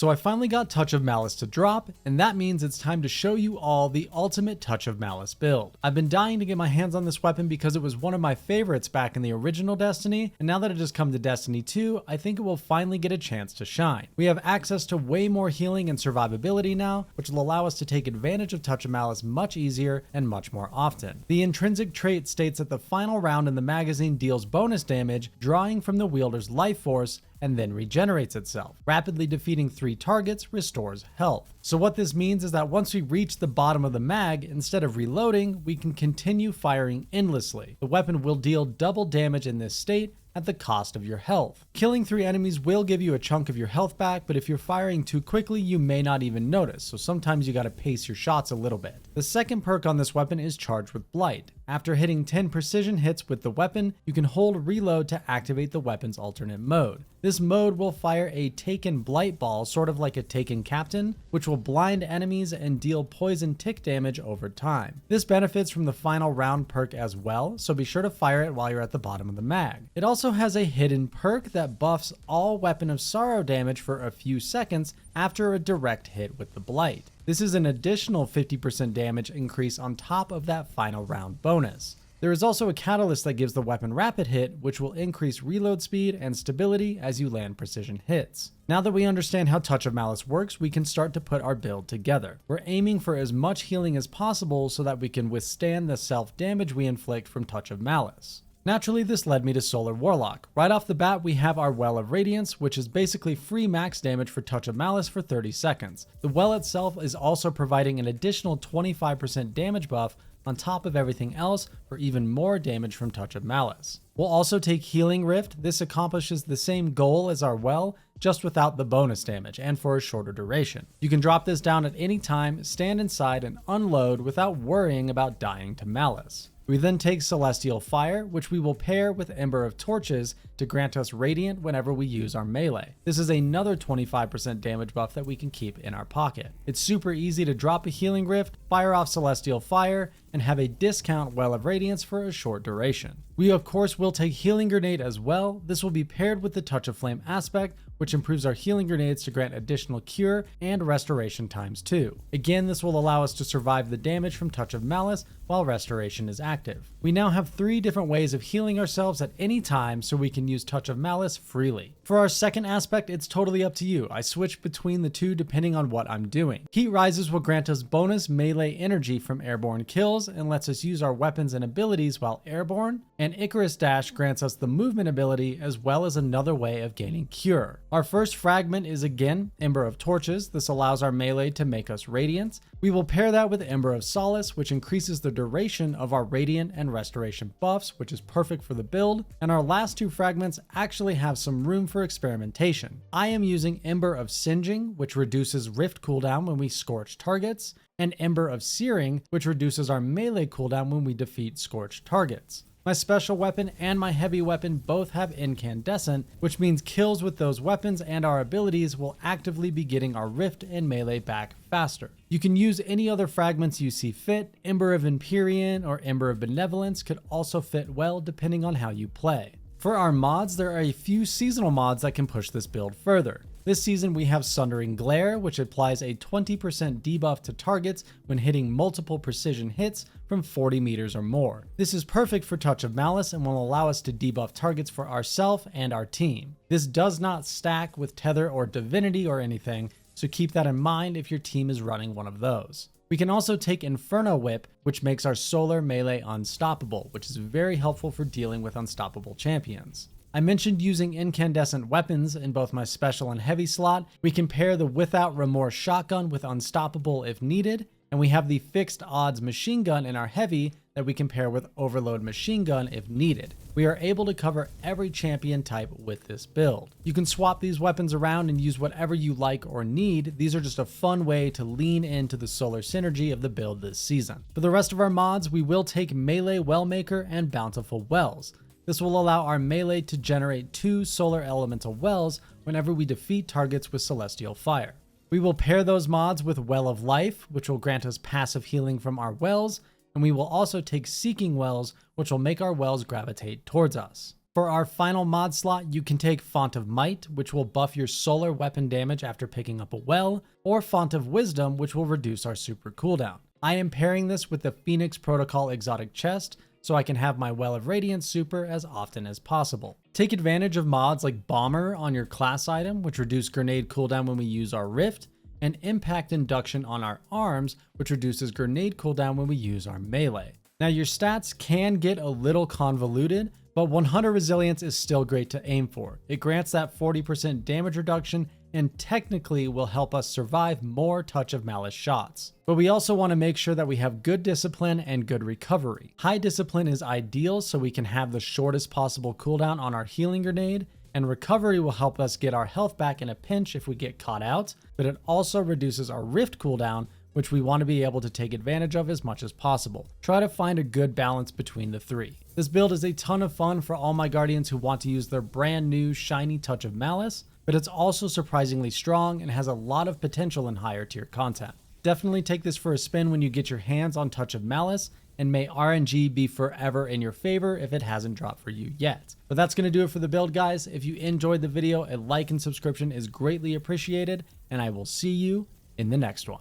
So I finally got Touch of Malice to drop, and that means it's time to show you all the ultimate Touch of Malice build. I've been dying to get my hands on this weapon because it was one of my favorites back in the original Destiny, and now that it has come to Destiny 2, I think it will finally get a chance to shine. We have access to way more healing and survivability now, which will allow us to take advantage of Touch of Malice much easier and much more often. The intrinsic trait states that the final round in the magazine deals bonus damage, drawing from the wielder's life force, and then regenerates itself. Rapidly defeating 3 targets restores health. So what this means is that once we reach the bottom of the mag, instead of reloading, we can continue firing endlessly. The weapon will deal double damage in this state at the cost of your health. Killing 3 enemies will give you a chunk of your health back, but if you're firing too quickly, you may not even notice, so sometimes you gotta pace your shots a little bit. The second perk on this weapon is Charged with Blight. After hitting 10 precision hits with the weapon, you can hold reload to activate the weapon's alternate mode. This mode will fire a Taken Blight Ball, sort of like a Taken Captain, which will blind enemies and deal poison tick damage over time. This benefits from the final round perk as well, so be sure to fire it while you're at the bottom of the mag. It also has a hidden perk that buffs all Weapon of Sorrow damage for a few seconds after a direct hit with the Blight. This is an additional 50% damage increase on top of that final round bonus. There is also a catalyst that gives the weapon rapid hit, which will increase reload speed and stability as you land precision hits. Now that we understand how Touch of Malice works, we can start to put our build together. We're aiming for as much healing as possible so that we can withstand the self-damage we inflict from Touch of Malice. Naturally, this led me to Solar Warlock. Right off the bat, we have our Well of Radiance, which is basically free max damage for Touch of Malice for 30 seconds. The well itself is also providing an additional 25% damage buff on top of everything else for even more damage from Touch of Malice. We'll also take Healing Rift. This accomplishes the same goal as our well, just without the bonus damage and for a shorter duration. You can drop this down at any time, stand inside and unload without worrying about dying to Malice. We then take Celestial Fire, which we will pair with Ember of Torches to grant us Radiant whenever we use our melee. This is another 25% damage buff that we can keep in our pocket. It's super easy to drop a Healing Rift, fire off Celestial Fire, and have a discount Well of Radiance for a short duration. We of course will take Healing Grenade as well. This will be paired with the Touch of Flame aspect, which improves our healing grenades to grant additional cure and restoration times 2. Again, this will allow us to survive the damage from Touch of Malice while restoration is active. We now have 3 different ways of healing ourselves at any time, so we can use Touch of Malice freely. For our second aspect, it's totally up to you. I switch between the 2 depending on what I'm doing. Heat Rises will grant us bonus melee energy from airborne kills and lets us use our weapons and abilities while airborne, and Icarus Dash grants us the movement ability as well as another way of gaining cure. Our first fragment is again Ember of Torches. This allows our melee to make us Radiance. We will pair that with Ember of Solace, which increases the duration of our Radiant and Restoration buffs, which is perfect for the build. And our last 2 fragments actually have some room for experimentation. I am using Ember of Singeing, which reduces Rift cooldown when we scorch targets, and Ember of Searing, which reduces our melee cooldown when we defeat scorched targets. My special weapon and my heavy weapon both have Incandescent, which means kills with those weapons and our abilities will actively be getting our Rift and melee back faster. You can use any other fragments you see fit. Ember of Empyrean or Ember of Benevolence could also fit well depending on how you play. For our mods, there are a few seasonal mods that can push this build further. This season we have Sundering Glare, which applies a 20% debuff to targets when hitting multiple precision hits from 40 meters or more. This is perfect for Touch of Malice and will allow us to debuff targets for ourselves and our team. This does not stack with Tether or Divinity or anything, so keep that in mind if your team is running one of those. We can also take Inferno Whip, which makes our solar melee unstoppable, which is very helpful for dealing with unstoppable champions. I mentioned using incandescent weapons in both my special and heavy slot. We can pair the Without Remorse shotgun with Unstoppable if needed, and we have the fixed odds machine gun in our heavy that we can pair with Overload machine gun if needed. We are able to cover every champion type with this build. You can swap these weapons around and use whatever you like or need. These are just a fun way to lean into the solar synergy of the build this season. For the rest of our mods, we will take Melee Wellmaker and Bountiful Wells. This will allow our melee to generate 2 solar elemental wells whenever we defeat targets with Celestial Fire. We will pair those mods with Well of Life, which will grant us passive healing from our wells, and we will also take Seeking Wells, which will make our wells gravitate towards us. For our final mod slot, you can take Font of Might, which will buff your solar weapon damage after picking up a well, or Font of Wisdom, which will reduce our super cooldown. I am pairing this with the Phoenix Protocol exotic chest, so I can have my Well of Radiance super as often as possible. Take advantage of mods like Bomber on your class item, which reduce grenade cooldown when we use our Rift, and Impact Induction on our arms, which reduces grenade cooldown when we use our melee. Now your stats can get a little convoluted, but 100 resilience is still great to aim for. It grants that 40% damage reduction and technically will help us survive more Touch of Malice shots. But we also want to make sure that we have good discipline and good recovery. High discipline is ideal so we can have the shortest possible cooldown on our healing grenade, and recovery will help us get our health back in a pinch if we get caught out, but it also reduces our Rift cooldown, which we want to be able to take advantage of as much as possible. Try to find a good balance between the three. This build is a ton of fun for all my Guardians who want to use their brand new shiny Touch of Malice, but it's also surprisingly strong and has a lot of potential in higher tier content. Definitely take this for a spin when you get your hands on Touch of Malice, and may RNG be forever in your favor if it hasn't dropped for you yet. But that's going to do it for the build, guys. If you enjoyed the video, a like and subscription is greatly appreciated, and I will see you in the next one.